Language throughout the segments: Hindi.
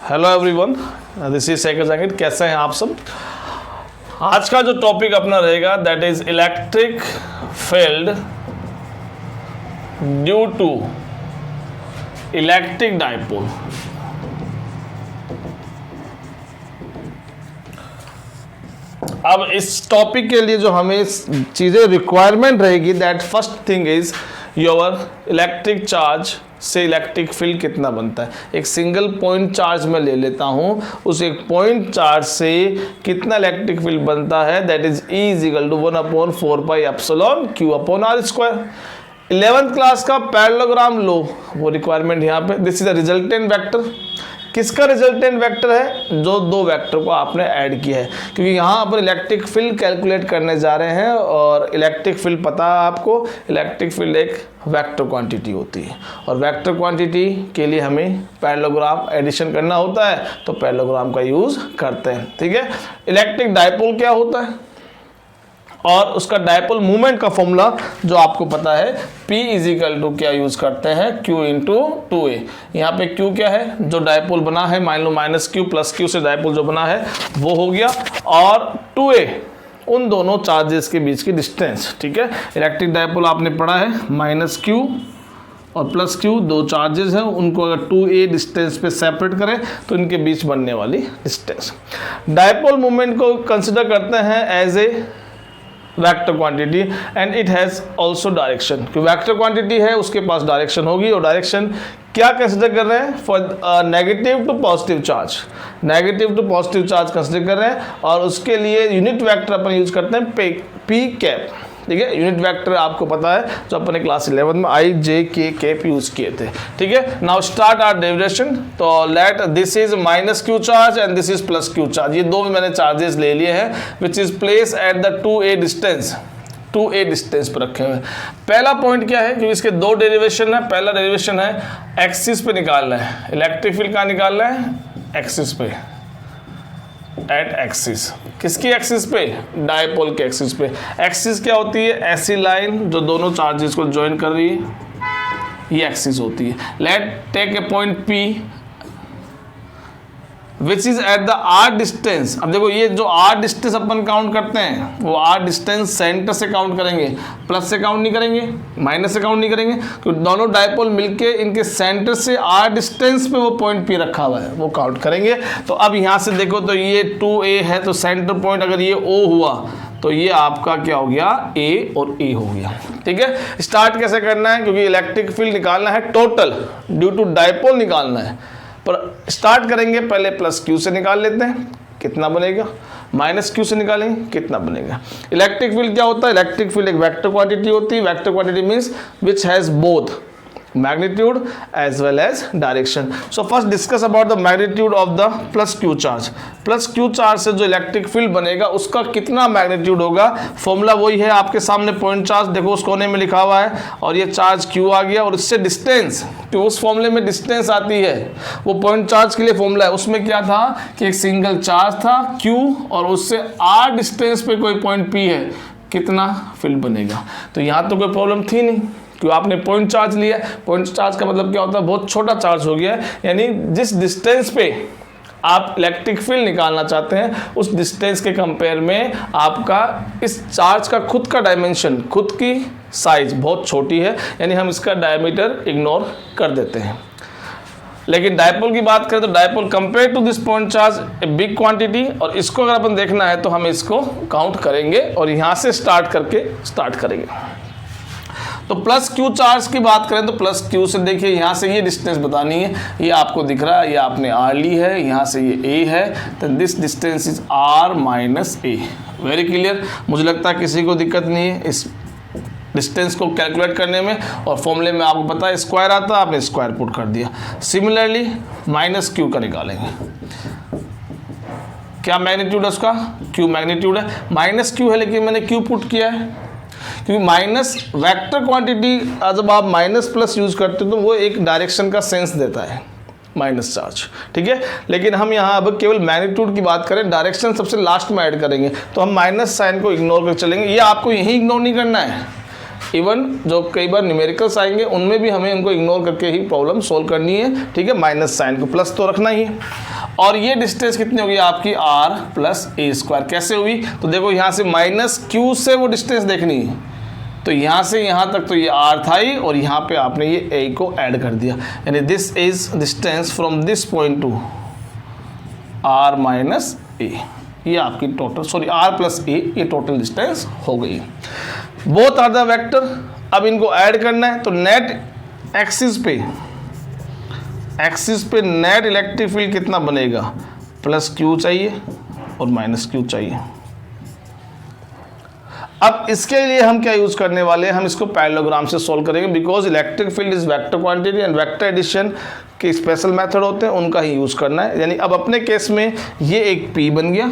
Hello everyone, this is Shekhar Jahangir. कैसे हैं आप सब? आज का जो टॉपिक अपना रहेगा that is electric field due to electric dipole. अब इस टॉपिक के लिए जो हमें चीज़ें रिक्वायरमेंट रहेगी, that first thing is your electric charge से इलेक्ट्रिक फील्ड कितना बनता है। एक सिंगल पॉइंट चार्ज में ले लेता हूं, उस एक पॉइंट चार्ज से कितना इलेक्ट्रिक फील्ड बनता है, that is E is equal to 1/4 pi epsilon Q upon R square. 11th class का पैरेललोग्राम लो, वो रिक्वायरमेंट यहाँ पे। This is a resultant vector. किसका रिजल्टेंट वेक्टर है? जो दो वेक्टर को आपने ऐड किया है, क्योंकि यहाँ पर इलेक्ट्रिक फील्ड कैलकुलेट करने जा रहे हैं और इलेक्ट्रिक फील्ड पता है आपको, इलेक्ट्रिक फील्ड एक वेक्टर क्वांटिटी होती है और वेक्टर क्वांटिटी के लिए हमें पैरेललोग्राम एडिशन करना होता है, तो पैरेललोग्राम का यूज़ करते हैं। ठीक है। इलेक्ट्रिक डाइपोल क्या होता है और उसका डाइपोल मूवमेंट का फॉर्मूला जो आपको पता है, P इज इक्वल टू क्या यूज करते हैं, Q इंटू 2A। यहाँ पे Q क्या है, जो डाइपोल बना है, मान लो -Q प्लस Q से डाइपोल जो बना है वो हो गया, और 2A उन दोनों चार्जेस के बीच की डिस्टेंस। ठीक है। इलेक्ट्रिक डाइपोल आपने पढ़ा है, -Q और प्लस Q दो चार्जेस हैं, उनको अगर 2A डिस्टेंस पे सेपरेट करें तो इनके बीच बनने वाली डिस्टेंस। डाइपोल मूवमेंट को कंसिडर करते हैं as a vector quantity and it has also direction. कि वेक्टर क्वांटिटी है, उसके पास डायरेक्शन होगी, और डायरेक्शन क्या कंसिडर कर रहे हैं, for negative to positive charge, negative to positive charge consider कर रहे हैं, और उसके लिए यूनिट वेक्टर अपन यूज करते हैं P कैप। ठीक है। यूनिट वेक्टर आपको पता है, जो अपने क्लास 11 में I, J, K cap use किए थे। ठीक है। Now start our derivation. तो let this is -Q charge and this is +Q charge. ये दो मैंने चार्जेस ले लिए हैं which is place at the 2A distance, 2A distance पर रखे हुए। पहला पॉइंट क्या है, क्योंकि इसके दो डेरिवेशन है। पहला डेरिवेशन है एक्सिस पे निकालना है, इलेक्ट्रिक फील्ड कहाँ निकालना है, एक्सिस पे, एट एक्सिस। किसकी एक्सिस पे, डाइपोल के एक्सिस पे। एक्सिस क्या होती है, ऐसी लाइन जो दोनों चार्जेस को ज्वाइन कर रही है, ये एक्सिस होती है। Let take a point P which is at the R distance. अब देखो, ये जो R डिस्टेंस अपन काउंट करते हैं, वो R डिस्टेंस सेंटर से काउंट करेंगे, प्लस से काउंट नहीं करेंगे, माइनस से काउंट नहीं करेंगे, क्योंकि दोनों डाइपोल मिलके इनके सेंटर से R डिस्टेंस पे वो पॉइंट P रखा हुआ है, वो काउंट करेंगे। तो अब यहाँ से देखो, तो ये 2A है, तो सेंटर पॉइंट अगर ये O हुआ तो ये आपका क्या हो गया, A और A हो गया। ठीक है। स्टार्ट कैसे करना है, क्योंकि इलेक्ट्रिक फील्ड निकालना है टोटल, ड्यू टू डाइपोल निकालना है, पर स्टार्ट करेंगे पहले +Q से निकाल लेते हैं, कितना बनेगा, -Q से निकालेंगे, कितना बनेगा। इलेक्ट्रिक फील्ड क्या होता है, इलेक्ट्रिक फील्ड एक वेक्टर क्वांटिटी होती है। Vector quantity means which has both magnitude as well as direction. So first discuss about the magnitude of the +Q charge. +Q charge से जो इलेक्ट्रिक फील्ड बनेगा उसका कितना मैग्नीट्यूड होगा, फॉर्मूला वही है आपके सामने। पॉइंट चार्ज देखो उस कोने में लिखा हुआ है, और ये चार्ज Q आ गया, और इससे डिस्टेंस, तो उस फॉर्मूले में डिस्टेंस आती है, वो पॉइंट चार्ज के लिए फॉर्मूला है। उसमें क्या था कि एक सिंगल चार्ज था Q, और उससे R डिस्टेंस पे कोई पॉइंट P है, कितना फील्ड बनेगा। तो यहाँ तो कोई प्रॉब्लम थी नहीं, क्यों आपने पॉइंट चार्ज लिया। पॉइंट चार्ज का मतलब क्या होता है, बहुत छोटा चार्ज हो गया है, यानी जिस डिस्टेंस पे आप इलेक्ट्रिक फील्ड निकालना चाहते हैं उस डिस्टेंस के कंपेयर में आपका इस चार्ज का खुद का डायमेंशन, खुद की साइज बहुत छोटी है, यानी हम इसका डायमीटर इग्नोर कर देते हैं। लेकिन डाइपोल की बात करें तो dipole compare to this point charge a big quantity, और इसको अगर अपन देखना है तो हम इसको काउंट करेंगे और यहाँ से स्टार्ट करेंगे। तो +Q चार्ज की बात करें तो +Q से देखिए, यहाँ से ये डिस्टेंस बतानी है, ये आपको दिख रहा है, ये आपने R ली है, यहाँ से ये A है, तो this distance is R - A। Very clear. मुझे लगता है किसी को दिक्कत नहीं है इस डिस्टेंस को कैलकुलेट करने में, और फॉर्मूले में आपको पता है स्क्वायर आता है, आपने स्क्वायर पुट कर दिया। सिमिलरली -Q का निकालेंगे, क्या मैग्नीट्यूड है उसका, Q मैग्नीट्यूड है, -Q है लेकिन मैंने Q पुट किया है, क्योंकि माइनस वेक्टर क्वांटिटी जब आप माइनस यूज करते हो तो वो एक डायरेक्शन का सेंस देता है, माइनस चार्ज। ठीक है। लेकिन हम यहाँ अब केवल मैग्नीट्यूड की बात करें, डायरेक्शन सबसे लास्ट में ऐड करेंगे, तो हम माइनस साइन को इग्नोर कर चलेंगे। ये आपको यही इग्नोर नहीं करना है, इवन जो कई बार न्यूमेरिकल्स आएंगे उनमें भी हमें उनको इग्नोर करके ही प्रॉब्लम सोल्व करनी है, ठीक है। माइनस साइन को प्लस तो रखना ही है। और ये डिस्टेंस कितनी होगी आपकी r प्लस ए स्क्वायर। कैसे हुई? तो देखो यहाँ से माइनस क्यू से वो डिस्टेंस देखनी है, तो यहाँ से यहाँ तक तो ये r था ही, और यहाँ पे आपने ये a को ऐड कर दिया, यानी this is distance from this point to r minus a. ये आपकी total, sorry r plus a, ये टोटल डिस्टेंस हो गई। Both are the vector. अब इनको ऐड करना है, तो नेट एक्सिस पे नेट इलेक्ट्रिक फील्ड कितना बनेगा? प्लस क्यू चाहिए और माइनस क्यू चाहिए। अब इसके लिए हम क्या यूज करने वाले हैं? हम इसको पैरेललोग्राम से सॉल्व करेंगे, because electric field is vector quantity and vector addition के स्पेशल मेथड होते हैं, उनका ही यूज करना है। यानी अब अपने केस में ये एक P बन गया,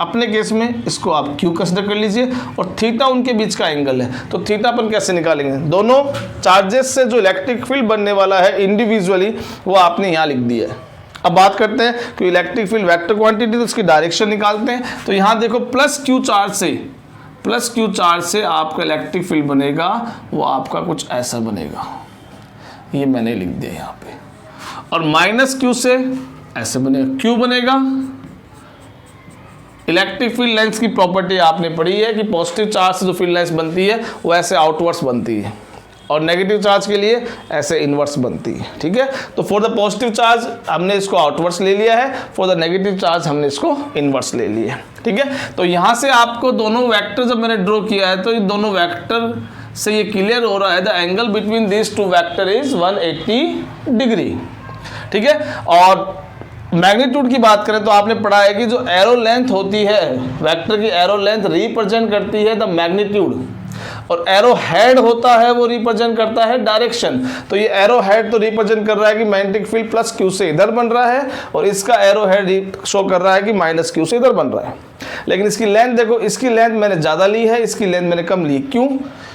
अपने केस में इसको आप Q कंसिडर कर लीजिए, और थीटा उनके बीच का एंगल है। तो थीटा अपन कैसे निकालेंगे? दोनों चार्जेस से जो इलेक्ट्रिक फील्ड बनने वाला है इंडिविजुअली, वो आपने यहाँ लिख दिया है। अब बात करते हैं कि इलेक्ट्रिक फील्ड वेक्टर क्वांटिटी, तो उसकी डायरेक्शन निकालते हैं। तो यहाँ देखो प्लस क्यू चार्ज से आपका इलेक्ट्रिक फील्ड बनेगा, वो आपका कुछ ऐसा बनेगा, ये मैंने लिख दिया यहाँ पे। और माइनस क्यू से ऐसे बनेगा, क्यू बनेगा। इलेक्ट्रिक फील्ड लाइंस की प्रॉपर्टी आपने पढ़ी है कि पॉजिटिव चार्ज से जो फील्ड लाइंस बनती है वो ऐसे आउटवर्ड्स बनती है, और नेगेटिव चार्ज के लिए ऐसे इनवर्स बनती है, ठीक है। तो फॉर द पॉजिटिव चार्ज हमने इसको आउटवर्ड्स ले लिया है, फॉर द नेगेटिव चार्ज हमने इसको इनवर्स ले लिया है, ठीक है। तो यहाँ से आपको दोनों वेक्टर जब मैंने ड्रॉ किया है, तो ये दोनों वेक्टर से ये क्लियर हो रहा है the angle between this two vector is 180 degree, ठीक है। और मैग्नीट्यूड की बात करें तो आपने पढ़ा है कि जो एरो लेंथ होती है, वेक्टर की एरो लेंथ रिप्रेजेंट करती है द मैग्नीट्यूड, और एरो हेड होता है वो रिप्रेजेंट करता है डायरेक्शन। तो ये एरो हेड तो रिप्रेजेंट कर रहा है कि मैग्नेटिक फील्ड प्लस क्यू से इधर बन रहा है, और इसका एरो हेड शो कर रहा है कि माइनस क्यू से इधर बन रहा है। लेकिन इसकी लेंथ देखो, इसकी लेंथ मैंने ज़्यादा ली है, इसकी लेंथ मैंने कम ली। क्यों?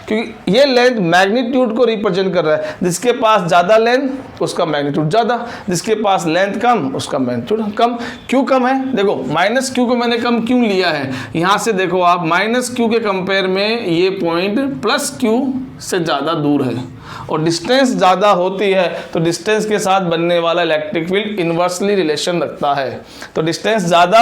क्योंकि ये लेंथ मैग्नीट्यूड को रिप्रेजेंट कर रहा है। जिसके पास ज़्यादा लेंथ उसका मैग्नीट्यूड ज़्यादा, जिसके पास लेंथ कम उसका मैग्नीट्यूड कम। क्यों कम है? देखो माइनस क्यू को मैंने कम क्यों लिया है, यहाँ से देखो आप, माइनस क्यू के कंपेयर में ये पॉइंट प्लस क्यू से ज़्यादा दूर है, और डिस्टेंस ज़्यादा होती है तो डिस्टेंस के साथ बनने वाला इलेक्ट्रिक फील्ड इन्वर्सली रिलेशन रखता है। तो डिस्टेंस ज़्यादा,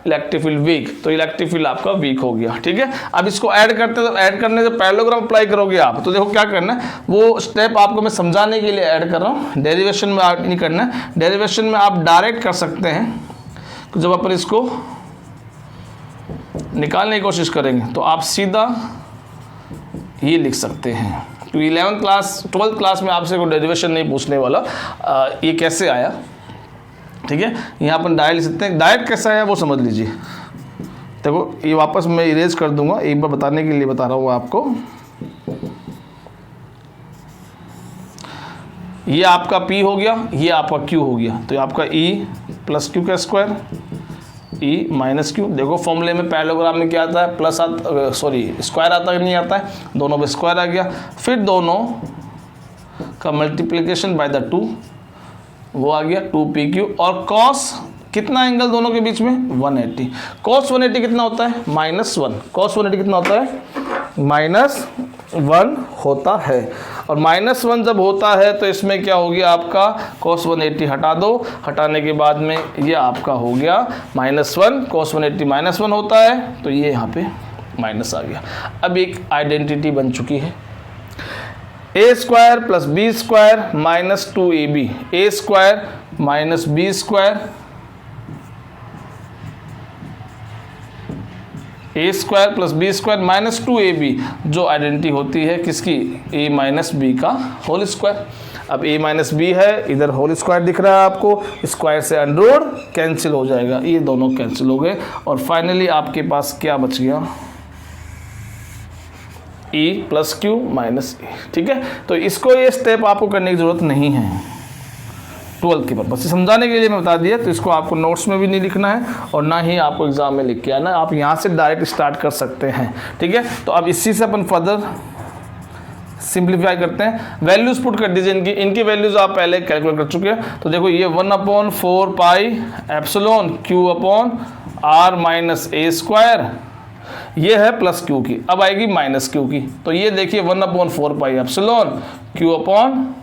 इलेक्ट्रिक फील्ड वीक, तो इलेक्ट्रिक फील्ड आपका वीक हो गया, ठीक है। अब इसको ऐड करते हैं, तो ऐड करने से पैरेललोग्राम अप्लाई करोगे आप, तो देखो क्या करना है, वो स्टेप आपको मैं समझाने के लिए ऐड कर रहा हूँ। डेरिवेशन में आप नहीं करना है, डेरिवेशन में आप डायरेक्ट कर सकते हैं। तो जब अपन इसको निकालने की कोशिश करेंगे तो आप सीधा ये लिख सकते हैं। तो 11th क्लास 12th क्लास में आपसे कोई डेरिवेशन नहीं पूछने वाला, ये कैसे आया, ठीक है। यहाँ अपन डायरेक्ट लिख सकते हैं। डायरेक्ट कैसा आया वो समझ लीजिए। देखो ये वापस मैं इरेज कर दूंगा, एक बार बताने के लिए बता रहा हूँ आपको। ये आपका P हो गया, ये आपका Q हो गया, तो ये आपका E प्लस क्यू का स्क्वायर, E माइनस क्यू। देखो फॉर्मूले में पैरेललोग्राम में क्या आता है, प्लस आता, सॉरी स्क्वायर आता है नहीं आता है, दोनों पे स्क्वायर आ गया। फिर दोनों का मल्टीप्लिकेशन बाय द 2, वो आ गया 2PQ, और कॉस कितना एंगल दोनों के बीच में 180। कॉस 180 कितना होता है? -1। कॉस 180 कितना होता है? -1 होता है। और -1 जब होता है तो इसमें क्या हो गया आपका, cos 180 हटा दो, हटाने के बाद में ये आपका हो गया -1। cos 180 -1 होता है, तो ये यहाँ पे माइनस आ गया। अब एक आइडेंटिटी बन चुकी है, a² + b² - 2ab, a² - b² a² + b² - 2ab, जो आइडेंटिटी होती है किसकी, a - b का होल स्क्वायर। अब a - b है, इधर होल स्क्वायर दिख रहा है आपको, स्क्वायर से अंडररूट कैंसिल हो जाएगा, ये दोनों कैंसिल हो गए, और फाइनली आपके पास क्या बच गया, e + q - a, ठीक है। तो इसको ये स्टेप आपको करने की ज़रूरत नहीं है 12th के पर्पज से, समझाने के लिए मैं बता दिया। तो इसको आपको नोट्स में भी नहीं लिखना है, और ना ही आपको एग्जाम में लिख के आना, आप यहाँ से डायरेक्ट स्टार्ट कर सकते हैं, ठीक है। तो अब इसी से अपन फर्दर सिंप्लीफाई करते हैं। वैल्यूज पुट कर दीजिए, इनकी वैल्यूज आप पहले कैलकुलेट कर चुके हैं। तो देखो ये 1/4 पाई एप्सिलॉन Q/r - a² ये है प्लस क्यू की, अब आएगी माइनस क्यू की, तो ये देखिए 1/4 pi epsilon Q upon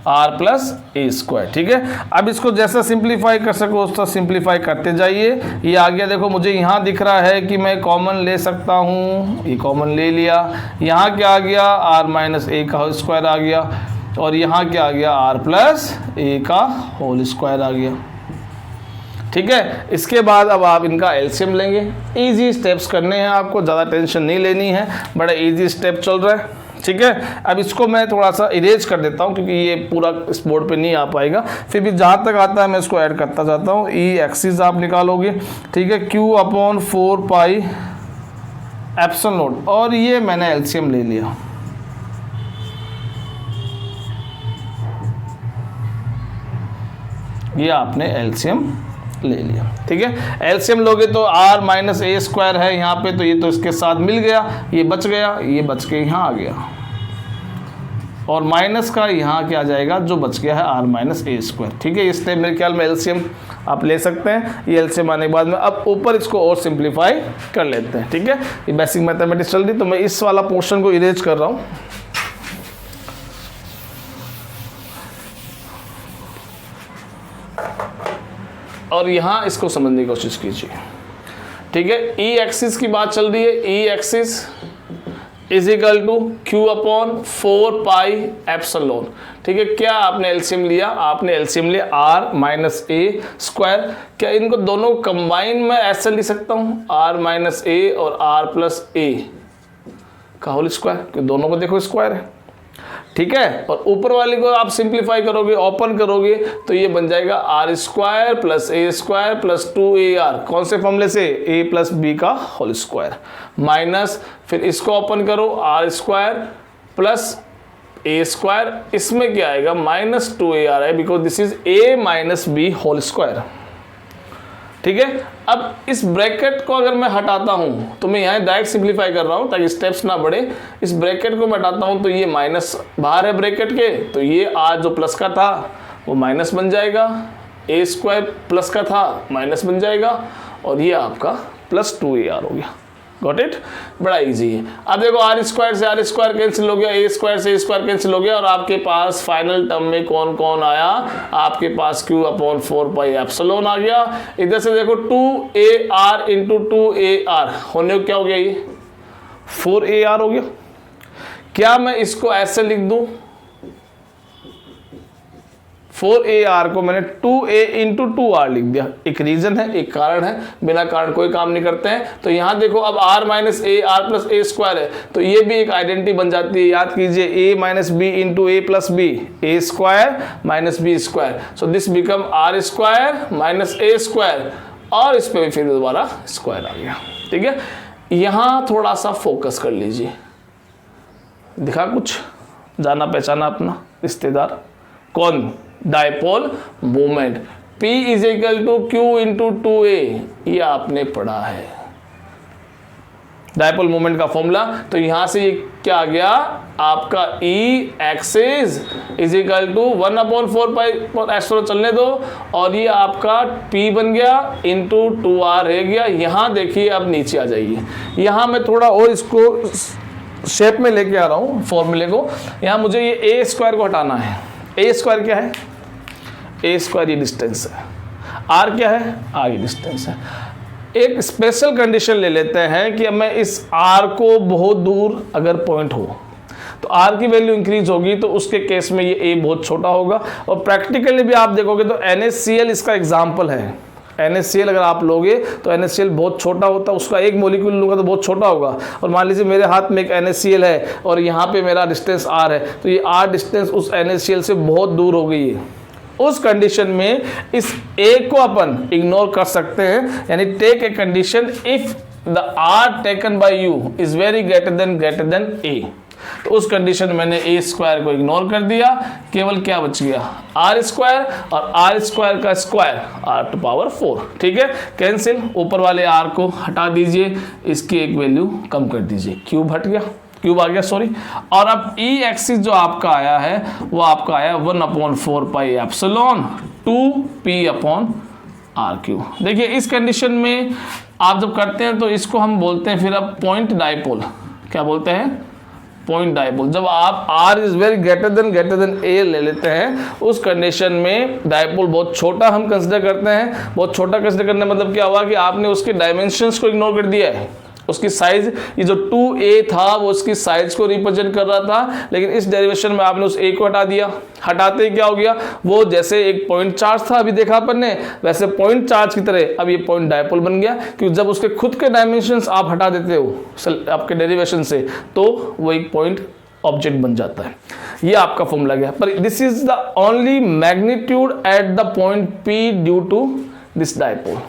R plus A square. ठीक है, अब इसको जैसा सिंप्लीफाई कर सको उसका सिंप्लीफाई करते जाइए। ये आ गया, देखो मुझे यहाँ दिख रहा है कि मैं कॉमन ले सकता हूँ, ये कॉमन ले लिया। यहाँ क्या आ गया, आर माइनस ए का होल स्क्वायर आ गया, और यहाँ क्या आ गया, आर प्लस ए का होल स्क्वायर आ गया। ठीक है, इसके बाद अब आप इनका एलसीएम लेंगे। इजी स्टेप्स करने हैं आपको, ज़्यादा टेंशन नहीं लेनी है, बड़ा इजी स्टेप चल रहा है। ठीक है, अब इसको मैं थोड़ा सा इरेज कर देता हूँ क्योंकि ये पूरा इस बोर्ड पे नहीं आ पाएगा, फिर भी जहाँ तक आता है मैं इसको ऐड करता जाता हूँ। ई एक्सिस आप निकालोगे, ठीक है, Q upon 4 pi epsilon not, और ये मैंने एलसीएम ले लिया। ये आपने एलसीएम ले लिया। ठीक है, एलसीएम लोगे तो आर माइनस ए स्क्वायर है यहाँ पे, तो ये तो इसके साथ मिल गया, ये बच गया, ये बच के यहाँ आ गया, और माइनस का यहाँ क्या आ जाएगा, जो बच गया है आर माइनस ए स्क्वायर। ठीक है, इसलिए मेरे ख्याल में एलसीएम आप ले सकते हैं। ये एलसीएम आने के बाद में अब ऊपर इसको और सिंप्लीफाई कर लेते हैं। ठीक है, ये बेसिक मैथमेटिक्स चल रही, तो मैं इस वाला पोर्शन को इरेज कर रहा हूँ। और यहाँ इसको समझने की कोशिश कीजिए। ठीक है, ई एक्सिस की बात चल रही है, E axis is equal to Q upon 4 pi epsilon. ठीक है, क्या आपने एलसीएम लिया, आपने एलसीएम लिया आर माइनस ए स्क्वायर। क्या इनको दोनों कंबाइन में ऐसे लिख सकता हूँ, आर माइनस ए और आर प्लस ए का होल स्क्वायर, दोनों को देखो स्क्वायर है। ठीक है, और ऊपर वाले को आप सिंप्लीफाई करोगे, ओपन करोगे, तो ये बन जाएगा R square plus A square plus 2ar, कौन से फॉर्मूले से, ए प्लस बी का होल स्क्वायर, माइनस फिर इसको ओपन करो, R square plus A square, इसमें क्या आएगा, माइनस 2ar है, because this is A minus B whole square. ठीक है, अब इस ब्रैकेट को अगर मैं हटाता हूं, तो मैं यहाँ डायरेक्ट सिंप्लीफाई कर रहा हूं ताकि स्टेप्स ना बढ़े। इस ब्रैकेट को मैं हटाता हूं तो ये माइनस बाहर है ब्रैकेट के, तो ये आर जो प्लस का था वो माइनस बन जाएगा, ए स्क्वायर प्लस का था माइनस बन जाएगा, और ये आपका प्लस 2ar हो गया। गॉट इट, बड़ा इजी है। अब देखो आर स्क्वायर से आर स्क्वायर कैंसिल हो गया, ए स्क्वायर से ए स्क्वायर कैंसिल हो गया, और आपके पास फाइनल टर्म में कौन कौन आया, आपके पास क्यू अपॉन 4 पाई एप्सिलॉन आ गया। इधर से देखो 2ar इंटू 2ar होने को क्या हो गया, ये 4ar हो गया। क्या मैं इसको ऐसे लिख दूं, 4ar को मैंने 2a इंटू 2r लिख दिया। एक रीजन है, एक कारण है, बिना कारण कोई काम नहीं करते हैं। तो यहाँ देखो अब r minus A R plus A square है, तो ये भी एक आइडेंटिटी बन जाती है। याद कीजिए a minus B into A plus B, A square minus B square, so this become R square minus A square, और इस पर भी फिर दोबारा स्क्वायर आ गया। ठीक है, यहाँ थोड़ा सा फोकस कर लीजिए, दिखा कुछ, जाना पहचाना अपना रिश्तेदार, कौन, dipole moment, P is equal to Q into 2a, ये आपने पढ़ा है डायपोल मोमेंट का फॉर्मूला। तो यहां से ये क्या आ गया, आपका E axis is equal to 1/4 pi epsilon चलने दो, और ये आपका P बन गया इंटू 2r रह गया। यहां देखिए, अब नीचे आ जाइए, यहां मैं थोड़ा और इसको शेप में लेके आ रहा हूं फॉर्मूले को। यहां मुझे ये ए स्क्वायर को हटाना है। ए स्क्वायर क्या है, ए स्क्वायर ये डिस्टेंस है, आर क्या है, आर ये डिस्टेंस है। एक स्पेशल कंडीशन ले लेते हैं कि अब मैं इस आर को बहुत दूर अगर पॉइंट हो तो आर की वैल्यू इंक्रीज होगी, तो उसके केस में ये ए बहुत छोटा होगा। और प्रैक्टिकली भी आप देखोगे तो NaCl इसका एग्जाम्पल है। NaCl अगर आप लोगे तो NaCl बहुत छोटा होता है, उसका एक मॉलिक्यूल लूँगा तो बहुत छोटा होगा। और मान लीजिए मेरे हाथ में एक NaCl है और यहाँ पे मेरा डिस्टेंस r है, तो ये r डिस्टेंस उस NaCl से बहुत दूर हो गई है। उस कंडीशन में इस a को अपन इग्नोर कर सकते हैं, यानी take a condition if the r taken by you is very greater than a। तो उस कंडीशन में मैंने ए स्क्वायर को इग्नोर कर दिया, केवल क्या बच गया, आर स्क्वायर, और आर स्क्वायर का स्क्वायर आर टू पावर 4। ठीक है, कैंसिल, ऊपर वाले आर को हटा दीजिए, इसकी एक वैल्यू कम कर दीजिए, क्यूब हट गया, क्यूब आ गया सॉरी। और अब ई एक्सिस जो आपका आया है वो आपका आया 1/4 pi epsilon 2p upon R cube. देखिए इस कंडीशन में आप जब करते हैं तो इसको हम बोलते हैं फिर अब पॉइंट डायपोल। क्या बोलते हैं? Point dipole. जब आप r is very greater than a ले लेते हैं, उस कंडीशन में डायपोल बहुत छोटा हम कंसिडर करते हैं। बहुत छोटा कंसिडर करने मतलब क्या हुआ कि आपने उसके डायमेंशंस को इग्नोर कर दिया है। उसकी साइज, ये जो 2a था वो उसकी साइज को रिप्रेजेंट कर रहा था, लेकिन इस डेरिवेशन में आपने उस a को हटा दिया। हटाते ही क्या हो गया, वो जैसे एक पॉइंट चार्ज था अभी देखा अपन ने, वैसे पॉइंट चार्ज की तरह अब ये पॉइंट डायपोल बन गया। क्योंकि जब उसके खुद के डायमेंशंस आप हटा देते हो आपके डेरिवेशन से, तो वो एक पॉइंट ऑब्जेक्ट बन जाता है। ये आपका फॉर्मूला गया। पर this is the only magnitude at the point P due to this dipole.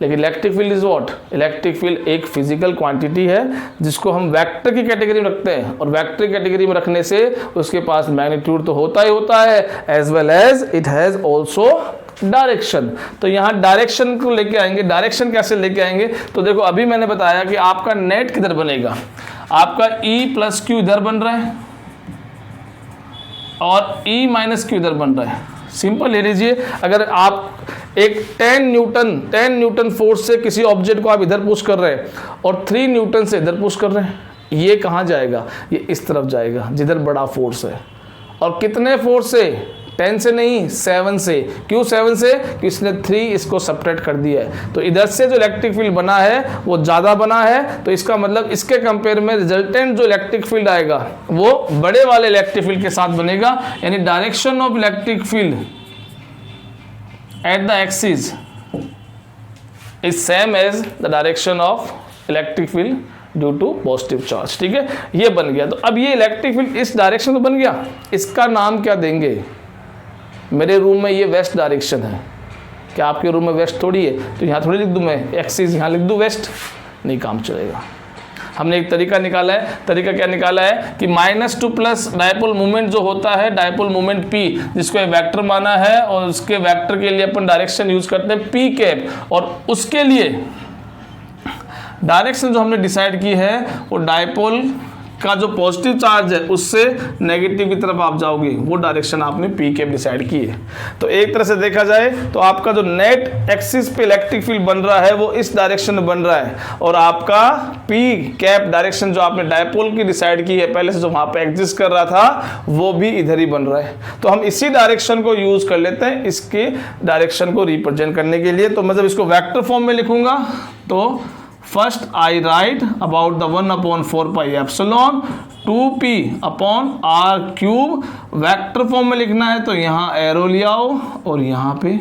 लेकिन electric field is what? Electric field एक फिजिकल क्वांटिटी है जिसको हम वेक्टर की कैटेगरी में रखते हैं, और वेक्टर की कैटेगरी में रखने से उसके पास मैग्नीट्यूड तो होता ही होता है, as well as it has also direction. तो यहाँ डायरेक्शन को लेके आएंगे। डायरेक्शन कैसे लेके आएंगे? तो देखो अभी मैंने बताया कि आपका नेट किधर बनेगा, आपका E प्लस क्यू इधर बन रहा है और E माइनस क्यू इधर बन रहा है। सिंपल ले लीजिए, अगर आप एक 10 न्यूटन फोर्स से किसी ऑब्जेक्ट को आप इधर पुश कर रहे हैं और 3 न्यूटन से इधर पुश कर रहे हैं, ये कहाँ जाएगा? ये इस तरफ जाएगा जिधर बड़ा फोर्स है। और कितने फोर्स से? 10 से नहीं, 7 से। क्यों 7 से? कि इसने 3 इसको सब्ट्रैक्ट कर दिया है। तो इधर से जो इलेक्ट्रिक फील्ड बना है वो ज़्यादा बना है, तो इसका मतलब इसके कंपेयर में रिजल्टेंट जो इलेक्ट्रिक फील्ड आएगा वो बड़े वाले इलेक्ट्रिक फील्ड के साथ बनेगा। यानी direction of electric field at the axis is same as the direction of electric field due to positive charge. ठीक है, ये बन गया। तो अब ये इलेक्ट्रिक फील्ड इस डायरेक्शन में बन गया, इसका नाम क्या देंगे? मेरे रूम में ये वेस्ट डायरेक्शन है, क्या आपके रूम में वेस्ट थोड़ी है? तो यहाँ थोड़ी लिख दूँ मैं एक्सिस, यहाँ लिख दूँ वेस्ट? नहीं काम चलेगा। हमने एक तरीका निकाला है। तरीका क्या निकाला है कि -2 प्लस डायपोल मूवमेंट जो होता है, डायपोल मूवमेंट P, जिसको वेक्टर माना है, और उसके वेक्टर के लिए अपन डायरेक्शन यूज करते हैं P कैप, और उसके लिए डायरेक्शन जो हमने डिसाइड की है वो डायपोल का जो पॉजिटिव चार्ज है उससे नेगेटिव की तरफ आप जाओगे, वो डायरेक्शन आपने P कैप डिसाइड की है। तो एक तरह से देखा जाए तो आपका जो नेट एक्सिस पे इलेक्ट्रिक फील्ड बन रहा है वो इस डायरेक्शन में बन रहा है, और आपका P कैप डायरेक्शन जो आपने डायपोल की डिसाइड की है पहले से, जो वहाँ पे एग्जिस्ट कर रहा था, वो भी इधर ही बन रहा है। तो हम इसी डायरेक्शन को यूज कर लेते हैं इसके डायरेक्शन को रिप्रेजेंट करने के लिए। तो मतलब इसको वेक्टर फॉर्म में लिखूंगा तो first I right about the 1/4 pi epsilon 2p upon r cube. Vector form में लिखना है तो यहाँ एरो ले आओ और यहाँ पे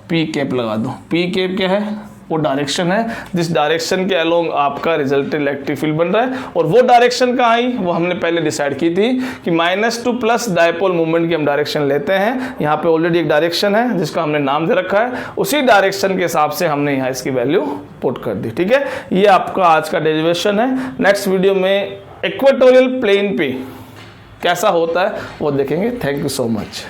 p कैप लगा दो। p कैप क्या है? वो डायरेक्शन है जिस डायरेक्शन के अलोंग आपका रिजल्टेंट इलेक्ट्रिक फील्ड बन रहा है। और वो डायरेक्शन कहाँ आई? वो हमने पहले डिसाइड की थी कि -2 प्लस डायपोल मूवमेंट की हम डायरेक्शन लेते हैं। यहाँ पे ऑलरेडी एक डायरेक्शन है जिसका हमने नाम दे रखा है, उसी डायरेक्शन के हिसाब से हमने यहाँ इसकी वैल्यू पुट कर दी। ठीक है, ये आपका आज का डेरिवेशन है। नेक्स्ट वीडियो में इक्वेटोरियल प्लेन पे कैसा होता है वो देखेंगे। Thank you so much.